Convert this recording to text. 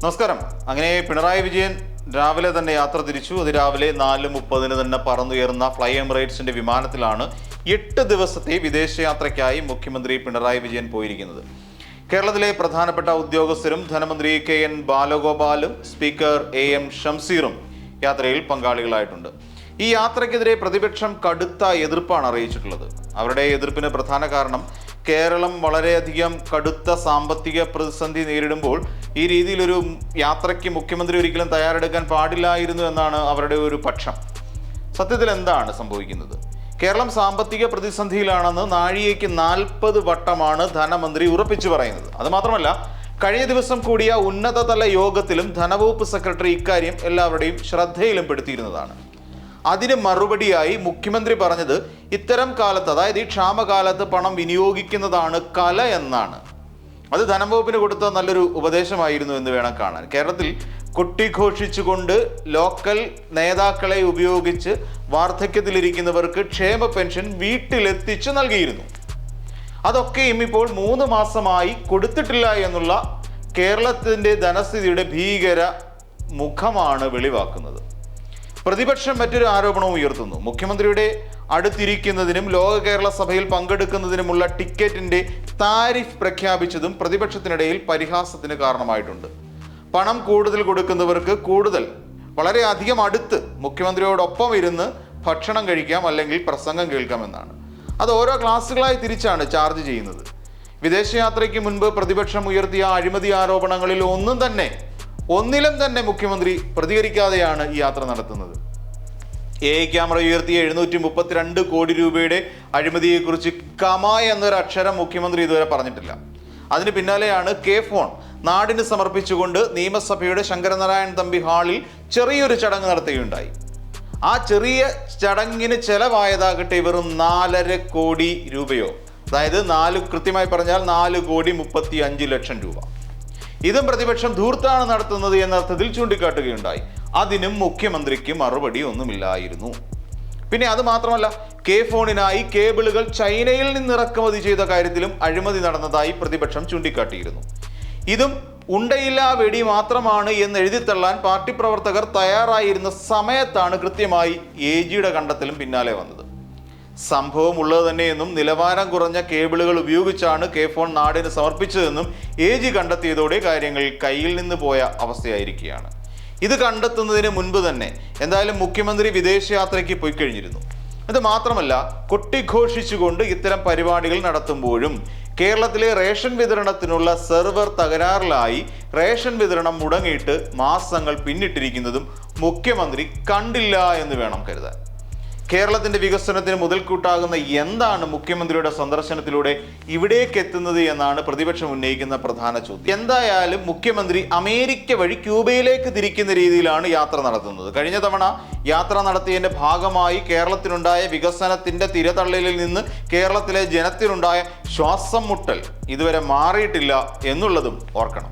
നമസ്കാരം. അങ്ങനെ പിണറായി വിജയൻ രാവിലെ തന്നെ യാത്ര തിരിച്ചു. അതിരാവിലെ 4:30 തന്നെ പറന്നുയർന്ന ഫ്ലൈ എമിറേറ്റ്സിന്റെ വിമാനത്തിലാണ് 8 ദിവസത്തെ വിദേശയാത്രയ്ക്കായി മുഖ്യമന്ത്രി പിണറായി വിജയൻ പോയിരിക്കുന്നത്. കേരളത്തിലെ പ്രധാനപ്പെട്ട ഉദ്യോഗസ്ഥരും ധനമന്ത്രി KN ബാലഗോപാലും സ്പീക്കർ AM ഷംസീറും യാത്രയിൽ പങ്കാളികളായിട്ടുണ്ട്. ഈ യാത്രയ്ക്കെതിരെ പ്രതിപക്ഷം കടുത്ത എതിർപ്പാണ് അറിയിച്ചിട്ടുള്ളത്. അവരുടെ എതിർപ്പിന് പ്രധാന കാരണം കേരളം വളരെയധികം കടുത്ത സാമ്പത്തിക പ്രതിസന്ധി നേരിടുമ്പോൾ ഈ രീതിയിലൊരു യാത്രയ്ക്ക് മുഖ്യമന്ത്രി ഒരിക്കലും തയ്യാറെടുക്കാൻ പാടില്ലായിരുന്നു എന്നാണ് അവരുടെ ഒരു പക്ഷം. സത്യത്തിൽ എന്താണ് സംഭവിക്കുന്നത്? കേരളം സാമ്പത്തിക പ്രതിസന്ധിയിലാണെന്ന് നാഴികയ്ക്ക് 40 വട്ടമാണ് ധനമന്ത്രി ഉറപ്പിച്ചു പറയുന്നത്. അതുമാത്രമല്ല, കഴിഞ്ഞ ദിവസം കൂടിയ ഉന്നതതല യോഗത്തിലും ധനവകുപ്പ് സെക്രട്ടറി ഇക്കാര്യം എല്ലാവരുടെയും ശ്രദ്ധയിലും പെടുത്തിയിരുന്നതാണ്. അതിന് മറുപടിയായി മുഖ്യമന്ത്രി പറഞ്ഞത് ഇത്തരം കാലത്ത്, അതായത് ഈ ക്ഷാമകാലത്ത് പണം വിനിയോഗിക്കുന്നതാണ് കല എന്നാണ്. അത് ധനവകുപ്പിന് കൊടുത്ത നല്ലൊരു ഉപദേശമായിരുന്നു എന്ന് വേണം കാണാൻ. കേരളത്തിൽ കൊട്ടിഘോഷിച്ചുകൊണ്ട് ലോക്കൽ നേതാക്കളെ ഉപയോഗിച്ച് വാർദ്ധക്യത്തിലിരിക്കുന്നവർക്ക് ക്ഷേമ പെൻഷൻ വീട്ടിലെത്തിച്ചു നൽകിയിരുന്നു. അതൊക്കെയും ഇപ്പോൾ 3 മാസമായി കൊടുത്തിട്ടില്ല എന്നുള്ള കേരളത്തിൻ്റെ ധനസ്ഥിതിയുടെ ഭീകര മുഖമാണ് വെളിവാക്കുന്നത്. പ്രതിപക്ഷം മറ്റൊരു ആരോപണവും ഉയർത്തുന്നു. മുഖ്യമന്ത്രിയുടെ അടുത്തിരിക്കുന്നതിനും ലോക കേരള സഭയിൽ പങ്കെടുക്കുന്നതിനുമുള്ള ടിക്കറ്റിന്റെ താരിഫ് പ്രഖ്യാപിച്ചതും പ്രതിപക്ഷത്തിനിടയിൽ പരിഹാസത്തിന് കാരണമായിട്ടുണ്ട്. പണം കൂടുതൽ കൊടുക്കുന്നവർക്ക് വളരെ അധികം അടുത്ത് മുഖ്യമന്ത്രിയോടൊപ്പം ഇരുന്ന് ഭക്ഷണം കഴിക്കാം, അല്ലെങ്കിൽ പ്രസംഗം കേൾക്കാമെന്നാണ്. അത് ഓരോ ക്ലാസ്സുകളായി തിരിച്ചാണ് ചാർജ് ചെയ്യുന്നത്. വിദേശയാത്രയ്ക്ക് മുൻപ് പ്രതിപക്ഷം ഉയർത്തിയ അഴിമതി ആരോപണങ്ങളിൽ ഒന്നിലും തന്നെ മുഖ്യമന്ത്രി പ്രതികരിക്കാതെയാണ് ഈ യാത്ര നടത്തുന്നത്. AI ക്യാമറ ഉയർത്തിയ 732 കോടി രൂപയുടെ അഴിമതിയെക്കുറിച്ച് കമ എന്നൊരു അക്ഷരം മുഖ്യമന്ത്രി ഇതുവരെ പറഞ്ഞിട്ടില്ല. അതിന് പിന്നാലെയാണ് K-ഫോൺ നാടിന് സമർപ്പിച്ചുകൊണ്ട് നിയമസഭയുടെ ശങ്കരനാരായണൻ തമ്പി ഹാളിൽ ചെറിയൊരു ചടങ്ങ് നടത്തുകയുണ്ടായി. ആ ചെറിയ ചടങ്ങിന് ചെലവായതാകട്ടെ വെറും 4.5 കോടി രൂപയോ, അതായത് കൃത്യമായി പറഞ്ഞാൽ 4,35,00,000 രൂപ. ഇതും പ്രതിപക്ഷം ധൂർത്താണ് നടത്തുന്നത് എന്ന അർത്ഥത്തിൽ ചൂണ്ടിക്കാട്ടുകയുണ്ടായി. അതിനും മുഖ്യമന്ത്രിക്ക് മറുപടി ഒന്നുമില്ലായിരുന്നു. പിന്നെ അത് മാത്രമല്ല, K-ഫോണിനായി കേബിളുകൾ ചൈനയിൽ നിന്ന് ഇറക്കുമതി ചെയ്ത കാര്യത്തിലും അഴിമതി നടന്നതായി പ്രതിപക്ഷം ചൂണ്ടിക്കാട്ടിയിരുന്നു. ഇതും ഉണ്ടയില്ലാ വെടി മാത്രമാണ് എന്ന് എഴുതിത്തള്ളാൻ പാർട്ടി പ്രവർത്തകർ തയ്യാറായിരുന്ന സമയത്താണ് കൃത്യമായി AGയുടെ കണ്ടെത്തലും പിന്നാലെ വന്നത്. സംഭവം ഉള്ളത് തന്നെയെന്നും നിലവാരം കുറഞ്ഞ കേബിളുകൾ ഉപയോഗിച്ചാണ് K-ഫോൺ നാടിന് സമർപ്പിച്ചതെന്നും AG കണ്ടെത്തിയതോടെ കാര്യങ്ങൾ കയ്യിൽ നിന്ന് പോയ അവസ്ഥയായിരിക്കുകയാണ്. ഇത് കണ്ടെത്തുന്നതിന് മുൻപ് തന്നെ എന്തായാലും മുഖ്യമന്ത്രി വിദേശയാത്രയ്ക്ക് പോയി കഴിഞ്ഞിരുന്നു. ഇത് മാത്രമല്ല, കൊട്ടിഘോഷിച്ചുകൊണ്ട് ഇത്തരം പരിപാടികൾ നടത്തുമ്പോഴും കേരളത്തിലെ റേഷൻ വിതരണത്തിനുള്ള സെർവർ തകരാറിലായി റേഷൻ വിതരണം മുടങ്ങിയിട്ട് മാസങ്ങൾ പിന്നിട്ടിരിക്കുന്നതും മുഖ്യമന്ത്രി കണ്ടില്ല എന്ന് വേണം കരുതാൻ. കേരളത്തിന്റെ വികസനത്തിന് മുതൽക്കൂട്ടാകുന്ന എന്താണ് മുഖ്യമന്ത്രിയുടെ സന്ദർശനത്തിലൂടെ ഇവിടേക്ക് എത്തുന്നത് എന്നാണ് പ്രതിപക്ഷം ഉന്നയിക്കുന്ന പ്രധാന ചോദ്യം. എന്തായാലും മുഖ്യമന്ത്രി അമേരിക്ക വഴി ക്യൂബയിലേക്ക് തിരിക്കുന്ന രീതിയിലാണ് യാത്ര നടത്തുന്നത്. കഴിഞ്ഞ തവണ യാത്ര നടത്തിയതിന്റെ ഭാഗമായി കേരളത്തിനുണ്ടായ വികസനത്തിന്റെ തിരതള്ളലിൽ നിന്ന് കേരളത്തിലെ ജനത്തിനുണ്ടായ ശ്വാസം മുട്ടൽ ഇതുവരെ മാറിയിട്ടില്ല എന്നുള്ളതും ഓർക്കണം.